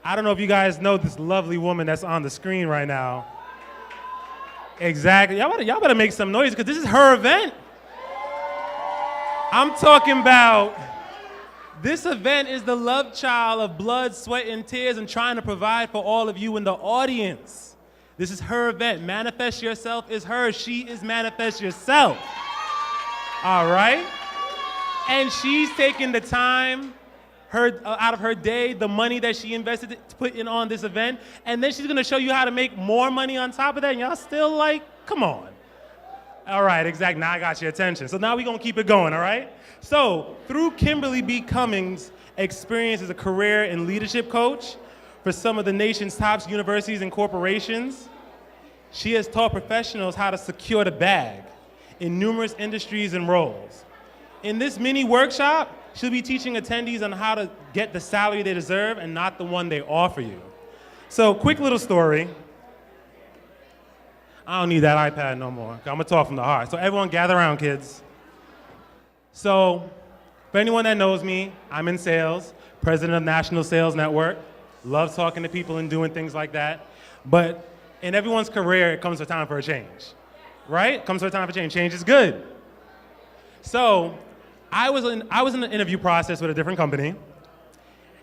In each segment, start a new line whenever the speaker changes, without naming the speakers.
I don't know if you guys know this lovely woman that's on the screen right now. Exactly. Y'all better make some noise because this is her event. I'm talking about this event is the love child of blood, sweat, and tears and trying to provide for all of you in the audience. This is her event. Manifest Yourself is her. She is Manifest Yourself. All right? And she's taking the time out of her day, the money that she invested to put in on this event, and then she's gonna show you how to make more money on top of that, and y'all still like, come on. All right, exactly, now I got your attention. So now we're gonna keep it going, all right? So, through Kimberly B. Cummings' experience as a career and leadership coach for some of the nation's top universities and corporations, she has taught professionals how to secure the bag in numerous industries and roles. In this mini workshop, she'll be teaching attendees on how to get the salary they deserve and not the one they offer you. So, quick little story. I don't need that iPad no more. I'm gonna talk from the heart. So everyone gather around, kids. So, for anyone that knows me, I'm in sales, president of National Sales Network. Love talking to people and doing things like that. But in everyone's career, it comes to a time for a change, right? It comes to a time for change. Change is good. So, I was in the interview process with a different company,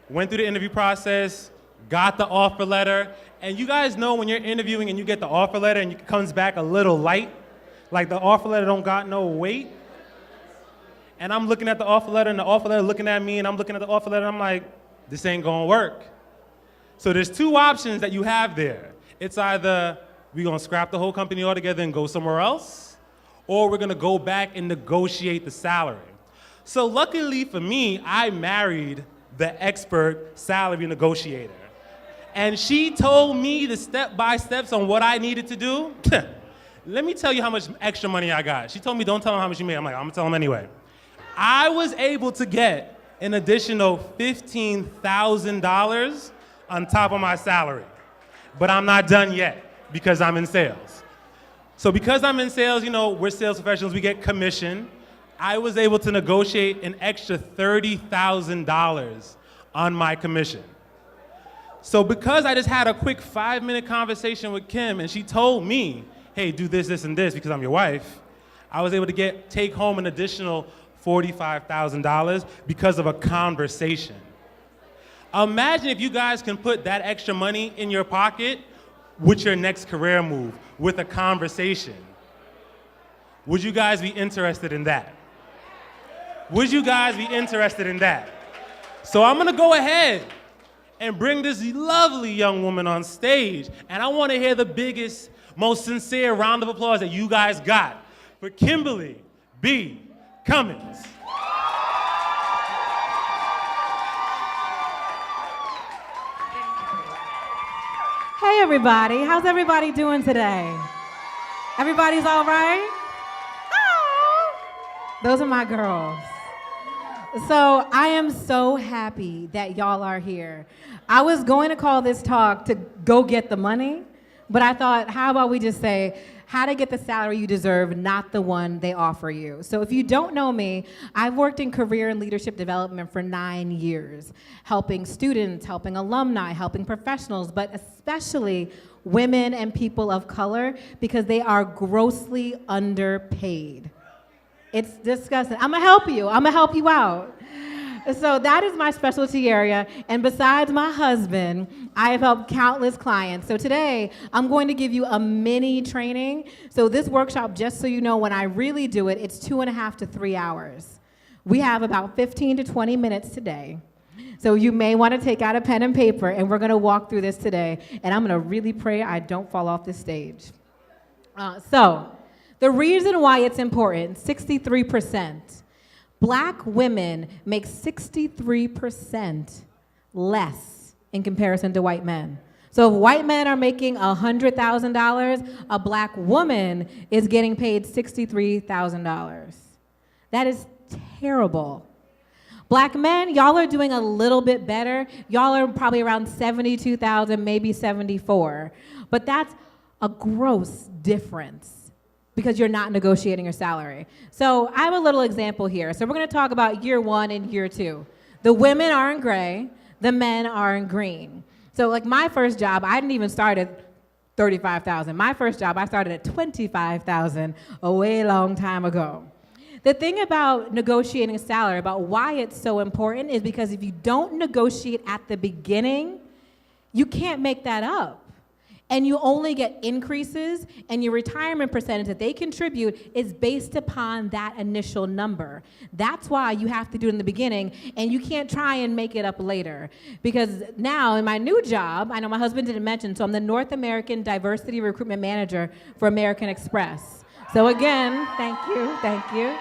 went through the interview process, got the offer letter, and you guys know when you're interviewing and you get the offer letter and it comes back a little light, like the offer letter don't got no weight, and I'm looking at the offer letter and the offer letter looking at me and I'm looking at the offer letter and I'm like, this ain't gonna work. So there's two options that you have there. It's either we're gonna scrap the whole company altogether and go somewhere else, or we're gonna go back and negotiate the salary. So luckily for me, I married the expert salary negotiator. And she told me the step-by-steps on what I needed to do. Let me tell you how much extra money I got. She told me don't tell him how much you made. I'm like, I'm gonna tell him anyway. I was able to get an additional $15,000 on top of my salary. But I'm not done yet because I'm in sales. So because I'm in sales, you know, we're sales professionals, we get commission. I was able to negotiate an extra $30,000 on my commission. So because I just had a quick 5-minute conversation with Kim and she told me, hey, do this, this, and this because I'm your wife, I was able to take home an additional $45,000 because of a conversation. Imagine if you guys can put that extra money in your pocket with your next career move, with a conversation. Would you guys be interested in that? Would you guys be interested in that? So I'm gonna go ahead and bring this lovely young woman on stage, and I wanna hear the biggest, most sincere round of applause that you guys got for Kimberly B. Cummings.
Hey everybody, how's everybody doing today? Everybody's all right? Oh, those are my girls. So I am so happy that y'all are here. I was going to call this talk to go get the money, but I thought, how about we just say, how to get the salary you deserve, not the one they offer you. So if you don't know me, I've worked in career and leadership development for 9 years, helping students, helping alumni, helping professionals, but especially women and people of color because they are grossly underpaid. It's disgusting. I'm gonna help you. I'm gonna help you out. So that is my specialty area, and besides my husband, I have helped countless clients. So today, I'm going to give you a mini training. So this workshop, just so you know, when I really do it, it's 2.5 to 3 hours. We have about 15 to 20 minutes today. So you may want to take out a pen and paper, and we're gonna walk through this today, and I'm gonna really pray I don't fall off this stage. The reason why it's important, 63%. Black women make 63% less in comparison to white men. So if white men are making $100,000, a black woman is getting paid $63,000. That is terrible. Black men, y'all are doing a little bit better. Y'all are probably around 72,000, maybe 74. But that's a gross difference, because you're not negotiating your salary. So I have a little example here. So we're gonna talk about year 1 and year 2. The women are in gray, the men are in green. So like my first job, I didn't even start at 35,000. My first job, I started at 25,000 a way long time ago. The thing about negotiating salary, about why it's so important, is because if you don't negotiate at the beginning, you can't make that up. And you only get increases, and your retirement percentage that they contribute is based upon that initial number. That's why you have to do it in the beginning, and you can't try and make it up later. Because now in my new job, I know my husband didn't mention, so I'm the North American Diversity Recruitment Manager for American Express. So again, thank you.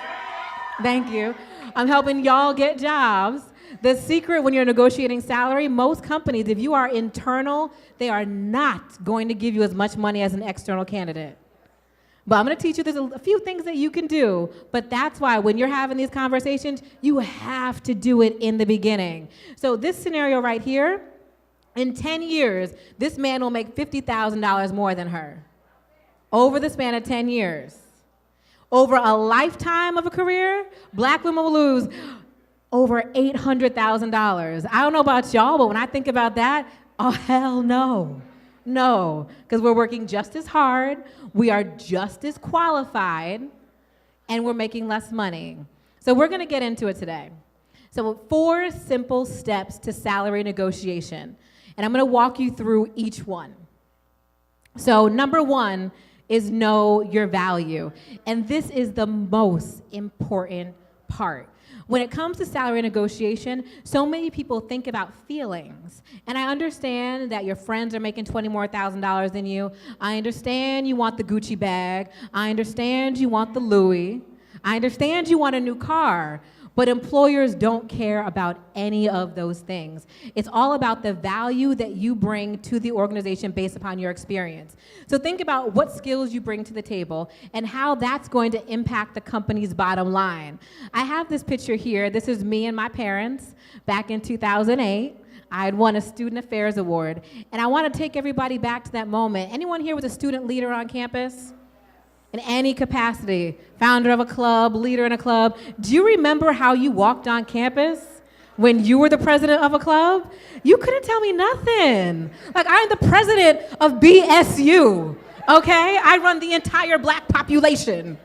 I'm helping y'all get jobs. The secret when you're negotiating salary, most companies, if you are internal, they are not going to give you as much money as an external candidate. But I'm going to teach you there's a few things that you can do, but that's why when you're having these conversations, you have to do it in the beginning. So this scenario right here, in 10 years, this man will make $50,000 more than her over the span of 10 years. Over a lifetime of a career, black women will lose over $800,000. I don't know about y'all, but when I think about that, oh, hell no. No, because we're working just as hard, we are just as qualified, and we're making less money. So we're gonna get into it today. So 4 simple steps to salary negotiation, and I'm gonna walk you through each one. So number 1 is know your value, and this is the most important part. When it comes to salary negotiation, so many people think about feelings. And I understand that your friends are making $20,000 more than you. I understand you want the Gucci bag. I understand you want the Louis. I understand you want a new car. But employers don't care about any of those things. It's all about the value that you bring to the organization based upon your experience. So think about what skills you bring to the table and how that's going to impact the company's bottom line. I have this picture here. This is me and my parents back in 2008. I had won a Student Affairs Award. And I want to take everybody back to that moment. Anyone here was a student leader on campus? In any capacity, founder of a club, leader in a club. Do you remember how you walked on campus when you were the president of a club? You couldn't tell me nothing. Like, I'm the president of BSU, okay? I run the entire black population,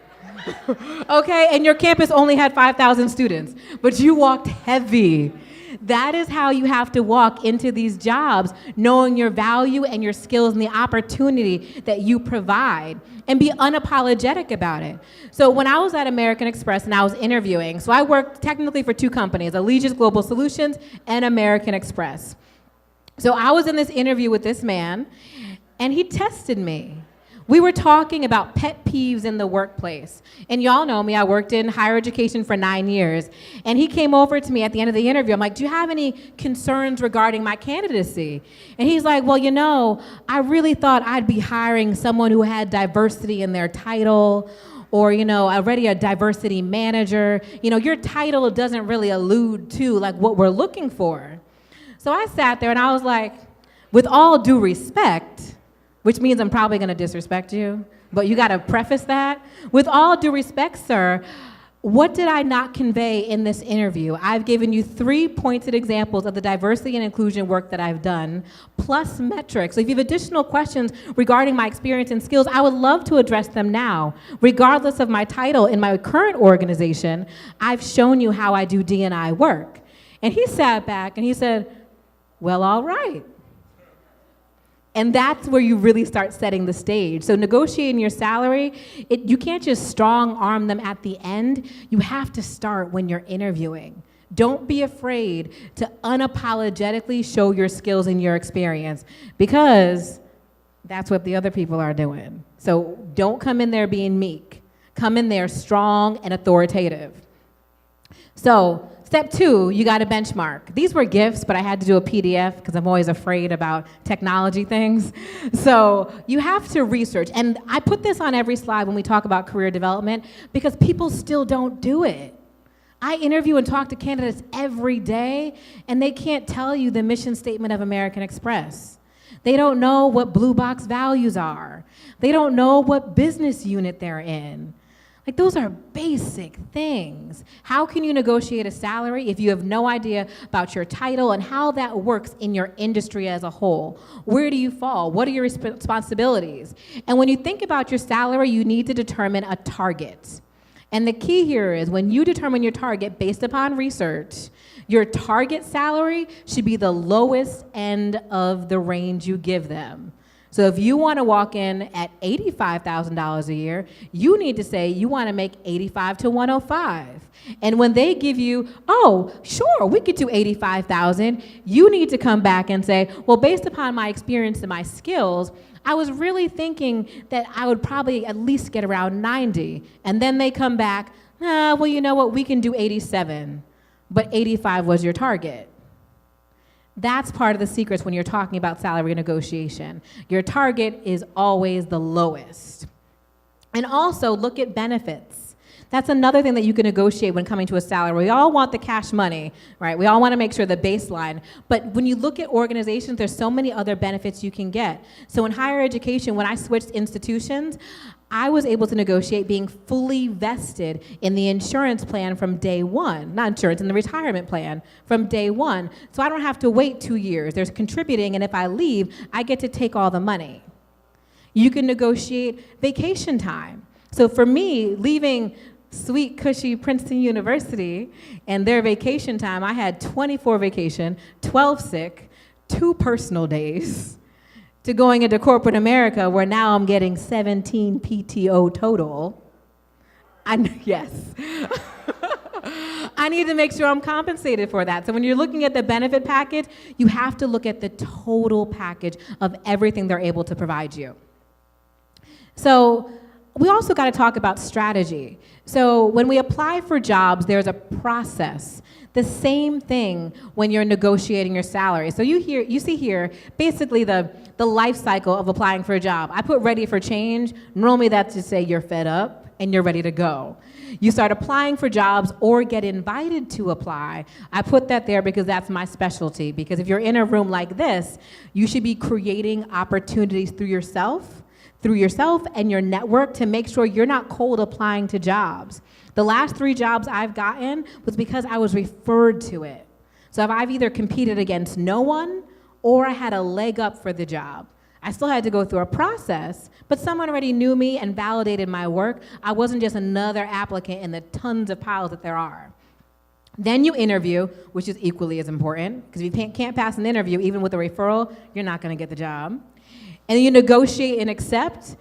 okay? And your campus only had 5,000 students, but you walked heavy. That is how you have to walk into these jobs, knowing your value and your skills and the opportunity that you provide, and be unapologetic about it. So when I was at American Express and I was interviewing, so I worked technically for 2 companies, Allegiance Global Solutions and American Express. So I was in this interview with this man, and he tested me. We were talking about pet peeves in the workplace. And y'all know me, I worked in higher education for 9 years. And he came over to me at the end of the interview. I'm like, do you have any concerns regarding my candidacy? And he's like, well, you know, I really thought I'd be hiring someone who had diversity in their title, or, you know, already a diversity manager. You know, your title doesn't really allude to like what we're looking for. So I sat there and I was like, with all due respect, which means I'm probably going to disrespect you, but you got to preface that. With all due respect, sir, what did I not convey in this interview? I've given you 3 pointed examples of the diversity and inclusion work that I've done, plus metrics. So if you have additional questions regarding my experience and skills, I would love to address them now. Regardless of my title in my current organization, I've shown you how I do D&I work. And he sat back and he said, well, all right. And that's where you really start setting the stage. So negotiating your salary, you can't just strong arm them at the end. You have to start when you're interviewing. Don't be afraid to unapologetically show your skills and your experience, because that's what the other people are doing. So don't come in there being meek. Come in there strong and authoritative. So step 2, you got to benchmark. These were gifts, but I had to do a PDF because I'm always afraid about technology things. So you have to research. And I put this on every slide when we talk about career development because people still don't do it. I interview and talk to candidates every day, and they can't tell you the mission statement of American Express. They don't know what blue box values are. They don't know what business unit they're in. Like, those are basic things. How can you negotiate a salary if you have no idea about your title and how that works in your industry as a whole? Where do you fall? What are your responsibilities? And when you think about your salary, you need to determine a target. And the key here is when you determine your target based upon research, your target salary should be the lowest end of the range you give them. So if you want to walk in at $85,000 a year, you need to say you want to make 85 to 105. And when they give you, oh, sure, we could do 85,000, you need to come back and say, well, based upon my experience and my skills, I was really thinking that I would probably at least get around 90. And then they come back, well, you know what, we can do 87, but 85 was your target. That's part of the secrets when you're talking about salary negotiation. Your target is always the lowest. And also look at benefits. That's another thing that you can negotiate when coming to a salary. We all want the cash money, right? We all want to make sure the baseline. But when you look at organizations, there's so many other benefits you can get. So in higher education, when I switched institutions, I was able to negotiate being fully vested in the insurance plan from day one. Not insurance, in the retirement plan from day one. So I don't have to wait 2 years. There's contributing, and if I leave, I get to take all the money. You can negotiate vacation time. So for me, leaving sweet, cushy Princeton University and their vacation time, I had 24 vacation, 12 sick, 2 personal days, to going into corporate America where now I'm getting 17 PTO total. Yes. I need to make sure I'm compensated for that. So when you're looking at the benefit package, you have to look at the total package of everything they're able to provide you. So we also got to talk about strategy. So when we apply for jobs, there's a process. The same thing when you're negotiating your salary. So you see here, basically the life cycle of applying for a job. I put ready for change. Normally that's to say you're fed up and you're ready to go. You start applying for jobs or get invited to apply. I put that there because that's my specialty. Because if you're in a room like this, you should be creating opportunities through yourself and your network to make sure you're not cold applying to jobs. The last 3 jobs I've gotten was because I was referred to it. So if I've either competed against no one or I had a leg up for the job. I still had to go through a process, but someone already knew me and validated my work. I wasn't just another applicant in the tons of piles that there are. Then you interview, which is equally as important, because if you can't pass an interview, even with a referral, you're not going to get the job. And then you negotiate and accept.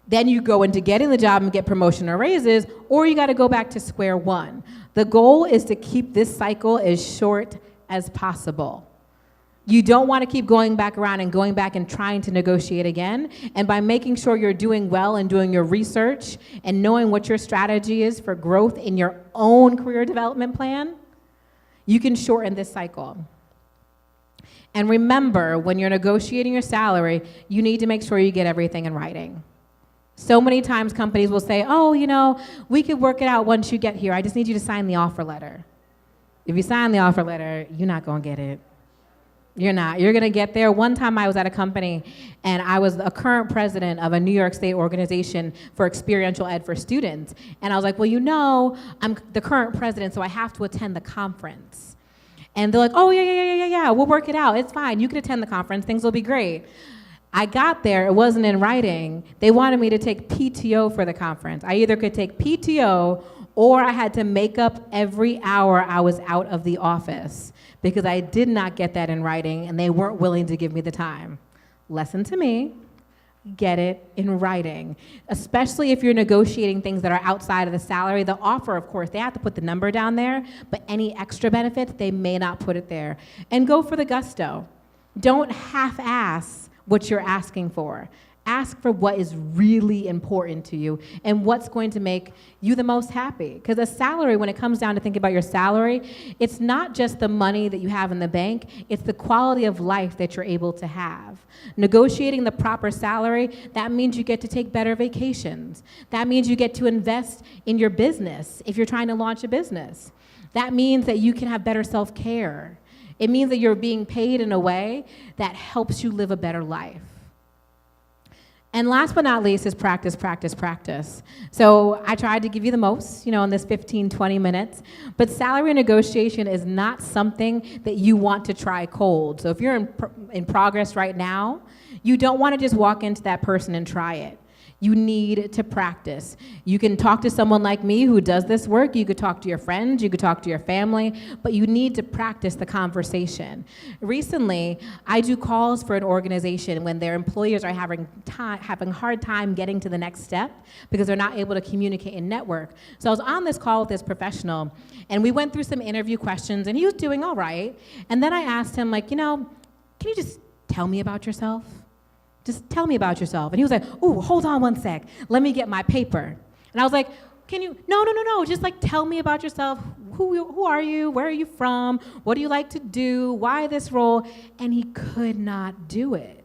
Then you go into getting the job and get promotion or raises, or you got to go back to square one. The goal is to keep this cycle as short as possible. You don't want to keep going back around and going back and trying to negotiate again. And by making sure you're doing well and doing your research and knowing what your strategy is for growth in your own career development plan, you can shorten this cycle. And remember, when you're negotiating your salary, you need to make sure you get everything in writing. So many times companies will say, oh, you know, we could work it out once you get here. I just need you to sign the offer letter. If you sign the offer letter, you're not going to get it. You're not. You're going to get there. One time I was at a company, and I was a current president of a New York State organization for experiential ed for students. And I was like, well, you know, I'm the current president, so I have to attend the conference. And they're like, oh, yeah, we'll work it out. It's fine. You can attend the conference. Things will be great. I got there. It wasn't in writing. They wanted me to take PTO for the conference. I either could take PTO or I had to make up every hour I was out of the office because I did not get that in writing and they weren't willing to give me the time. Lesson to me, get it in writing, especially if you're negotiating things that are outside of the salary. The offer, of course, they have to put the number down there, but any extra benefits, they may not put it there. And go for the gusto. Don't half-ass what you're asking for. Ask for what is really important to you and what's going to make you the most happy. Because a salary, when it comes down to thinking about your salary, it's not just the money that you have in the bank, it's the quality of life that you're able to have. Negotiating the proper salary, that means you get to take better vacations. That means you get to invest in your business if you're trying to launch a business. That means that you can have better self-care. It means that you're being paid in a way that helps you live a better life. And last but not least is practice, practice, practice. So I tried to give you the most, in this 15, 20 minutes, but salary negotiation is not something that you want to try cold. So if you're in progress right now, you don't want to just walk into that person and try it. You need to practice. You can talk to someone like me who does this work. You could talk to your friends. You could talk to your family. But you need to practice the conversation. Recently, I do calls for an organization when their employers are having a hard time getting to the next step because they're not able to communicate and network. So I was on this call with this professional, and we went through some interview questions, and he was doing all right. And then I asked him, can you just tell me about yourself? Just tell me about yourself. And he was like, ooh, hold on one sec. Let me get my paper. And I was like, no. Just tell me about yourself. Who are you? Where are you from? What do you like to do? Why this role? And he could not do it.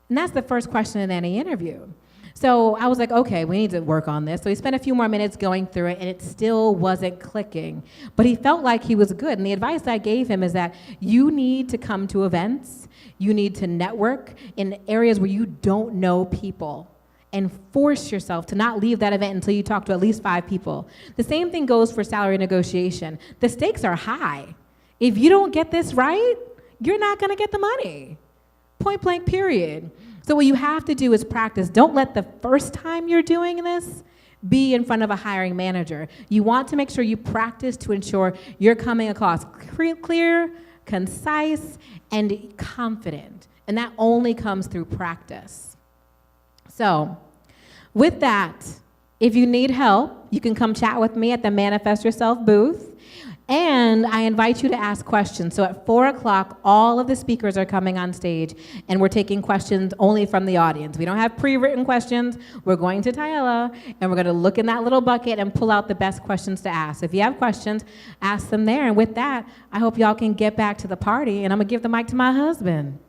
And that's the first question in any interview. So I was like, okay, we need to work on this. So he spent a few more minutes going through it, and it still wasn't clicking. But he felt like he was good. And the advice I gave him is that you need to come to events. You need to network in areas where you don't know people and force yourself to not leave that event until you talk to at least 5 people. The same thing goes for salary negotiation. The stakes are high. If you don't get this right, you're not going to get the money. Point blank, period. So what you have to do is practice. Don't let the first time you're doing this be in front of a hiring manager. You want to make sure you practice to ensure you're coming across clear, concise, and confident. And that only comes through practice. So with that, if you need help, you can come chat with me at the Manifest Yourself booth. And I invite you to ask questions. So at 4 o'clock, all of the speakers are coming on stage, and we're taking questions only from the audience. We don't have pre-written questions. We're going to Tyela, and we're going to look in that little bucket and pull out the best questions to ask. If you have questions, ask them there. And with that, I hope y'all can get back to the party, and I'm going to give the mic to my husband.